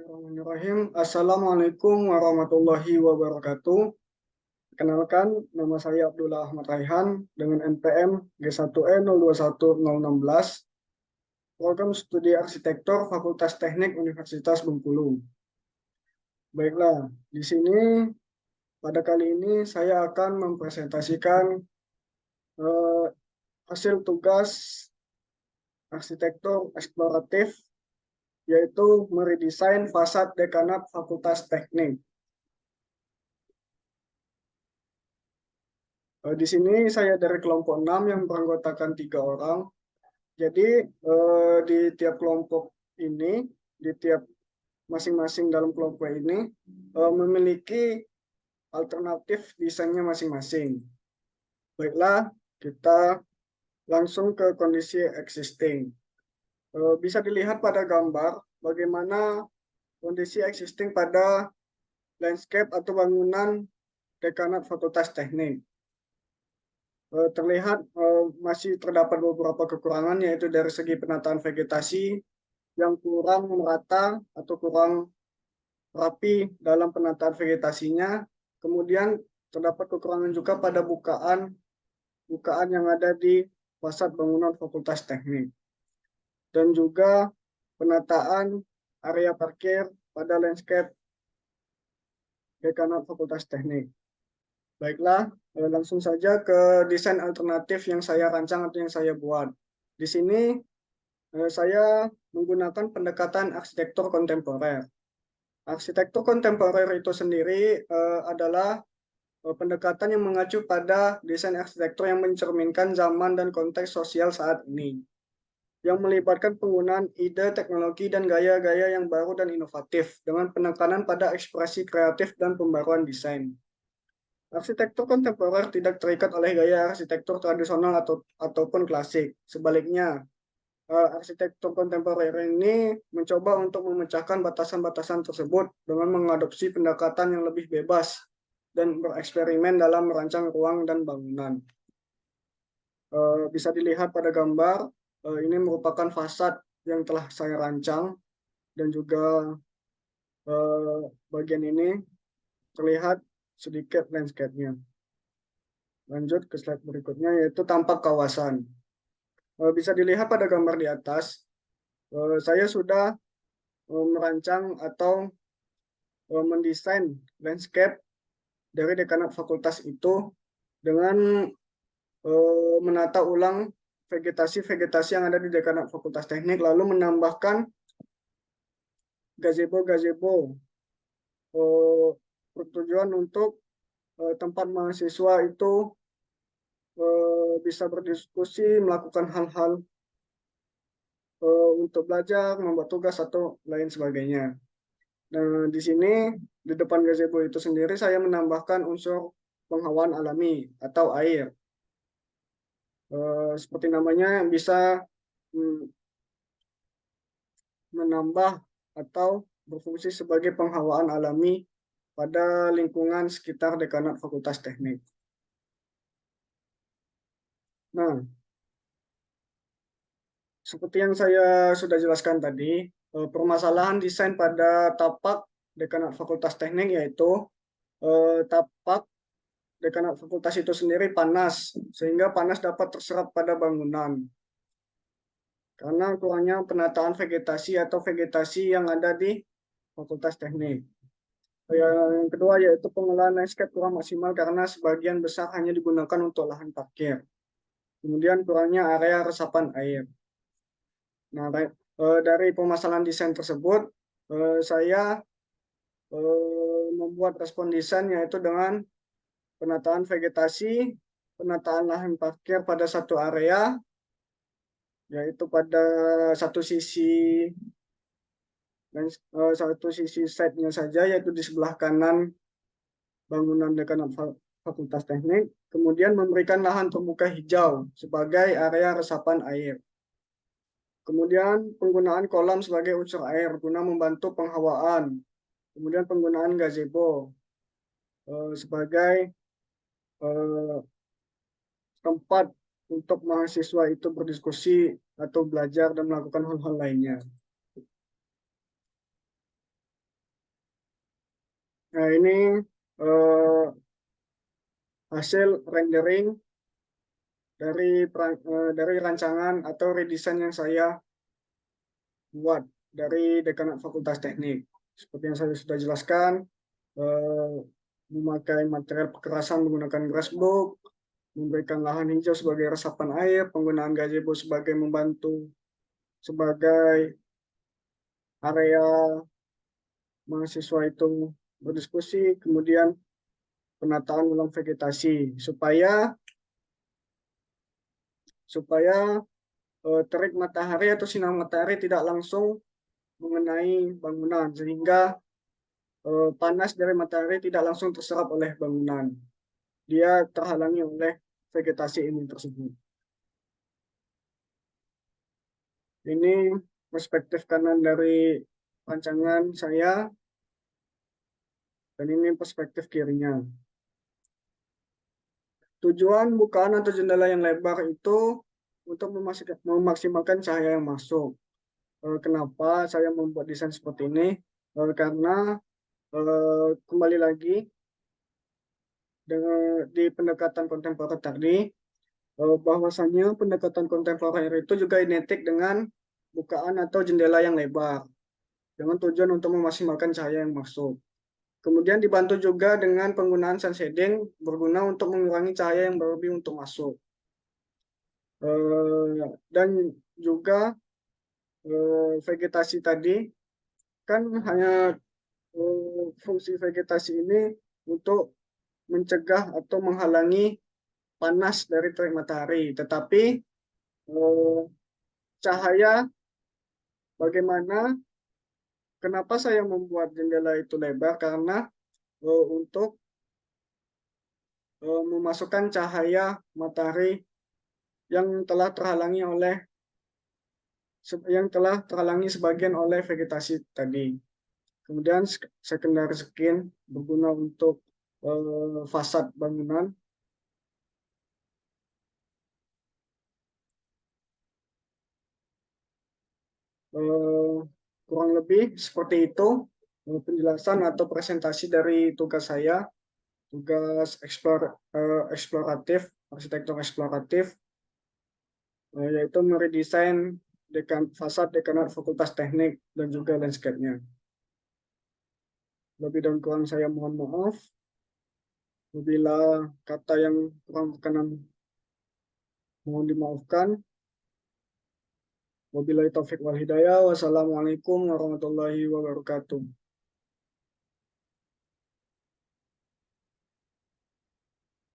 Bismillahirrahmanirrahim. Assalamualaikum warahmatullahi wabarakatuh. Kenalkan, nama saya Abdullah Ahmad Raihan dengan NPM G1E021016, Program Studi Arsitektur Fakultas Teknik Universitas Bengkulu. Baiklah, di sini pada kali ini saya akan mempresentasikan eh, hasil tugas arsitektur eksploratif, yaitu meredesain fasad dekanat Fakultas Teknik. Di sini saya dari kelompok 6 yang beranggotakan 3 orang. Jadi di tiap kelompok ini, di tiap masing-masing dalam kelompok ini memiliki alternatif desainnya masing-masing. Baiklah, kita langsung ke kondisi existing. Bisa dilihat pada gambar bagaimana kondisi existing pada landscape atau bangunan dekanat Fakultas Teknik. Terlihat masih terdapat beberapa kekurangan, yaitu dari segi penataan vegetasi yang kurang merata atau kurang rapi dalam penataan vegetasinya. Kemudian terdapat kekurangan juga pada bukaan yang ada di fasad bangunan Fakultas Teknik, dan juga penataan area parkir pada landscape dekanat Fakultas Teknik. Baiklah, langsung saja ke desain alternatif yang saya rancang atau yang saya buat. Di sini saya menggunakan pendekatan arsitektur kontemporer. Arsitektur kontemporer itu sendiri adalah pendekatan yang mengacu pada desain arsitektur yang mencerminkan zaman dan konteks sosial saat ini, yang melibatkan penggunaan ide, teknologi, dan gaya-gaya yang baru dan inovatif, dengan penekanan pada ekspresi kreatif dan pembaruan desain. Arsitektur kontemporer tidak terikat oleh gaya arsitektur tradisional ataupun klasik. Sebaliknya, arsitektur kontemporer ini mencoba untuk memecahkan batasan-batasan tersebut dengan mengadopsi pendekatan yang lebih bebas dan bereksperimen dalam merancang ruang dan bangunan. Bisa dilihat pada gambar, ini merupakan fasad yang telah saya rancang, dan juga bagian ini terlihat sedikit landscape-nya. Lanjut ke slide berikutnya, yaitu tampak kawasan. Bisa dilihat pada gambar di atas, saya sudah merancang atau mendesain landscape dari dekanat fakultas itu dengan menata ulang vegetasi-vegetasi yang ada di dekanat Fakultas Teknik, lalu menambahkan gazebo-gazebo bertujuan untuk tempat mahasiswa itu bisa berdiskusi, melakukan hal-hal untuk belajar, membuat tugas, atau lain sebagainya. Nah, di sini di depan gazebo itu sendiri saya menambahkan unsur penghawaan alami atau air. Seperti namanya, bisa menambah atau berfungsi sebagai penghawaan alami pada lingkungan sekitar dekanat Fakultas Teknik. Nah, seperti yang saya sudah jelaskan tadi, permasalahan desain pada tapak dekanat Fakultas Teknik yaitu tapak dekanat fakultas itu sendiri panas, sehingga panas dapat terserap pada bangunan karena kurangnya penataan vegetasi atau vegetasi yang ada di Fakultas Teknik. Yang kedua yaitu pengolahan landscape kurang maksimal karena sebagian besar hanya digunakan untuk lahan parkir. Kemudian kurangnya area resapan air. Nah, dari permasalahan desain tersebut, saya membuat respon desain, yaitu dengan penataan vegetasi, penataan lahan parkir pada satu area, yaitu pada satu sisi dan satu sisi side-nya saja, yaitu di sebelah kanan bangunan dekanat Fakultas Teknik. Kemudian memberikan lahan terbuka hijau sebagai area resapan air. Kemudian penggunaan kolam sebagai unsur air guna membantu penghawaan. Kemudian penggunaan gazebo sebagai tempat untuk mahasiswa itu berdiskusi atau belajar dan melakukan hal-hal lainnya. Nah, ini eh, hasil rendering dari rancangan atau redesign yang saya buat dari Dekanat Fakultas Teknik. Seperti yang saya sudah jelaskan, eh, memakai material kekerasan menggunakan grassbook, memberikan lahan hijau sebagai resapan air, penggunaan gazebo sebagai membantu sebagai area mahasiswa itu berdiskusi, kemudian penataan ulang vegetasi supaya supaya terik matahari atau sinar matahari tidak langsung mengenai bangunan sehingga panas dari matahari tidak langsung terserap oleh bangunan. Dia terhalangi oleh vegetasi ini tersebut. Ini perspektif kanan dari rancangan saya dan ini perspektif kirinya. Tujuan bukaan atau jendela yang lebar itu untuk memaksimalkan cahaya yang masuk. Kenapa saya membuat desain seperti ini? Karena kembali lagi di pendekatan kontemporer tadi, bahwasannya pendekatan kontemporer itu juga identik dengan bukaan atau jendela yang lebar dengan tujuan untuk memaksimalkan cahaya yang masuk. Kemudian dibantu juga dengan penggunaan sun shading berguna untuk mengurangi cahaya yang berlebih untuk masuk. Dan juga vegetasi tadi kan hanya fungsi vegetasi ini untuk mencegah atau menghalangi panas dari terik matahari. Tetapi eh, cahaya bagaimana, kenapa saya membuat jendela itu lebar? Karena untuk memasukkan cahaya matahari yang telah terhalangi sebagian oleh vegetasi tadi. Kemudian secondary skin berguna untuk fasad bangunan. Eh, Kurang lebih seperti itu penjelasan atau presentasi dari tugas saya, tugas eksploratif, arsitektur eksploratif, yaitu meredesain fasad dekanat Fakultas Teknik dan juga landscape-nya. Lebih dan kurang saya mohon maaf. Bila kata yang kurang berkenan mohon dimaafkan. Wabillahi taufiq wal hidayah. Wassalamualaikum warahmatullahi wabarakatuh.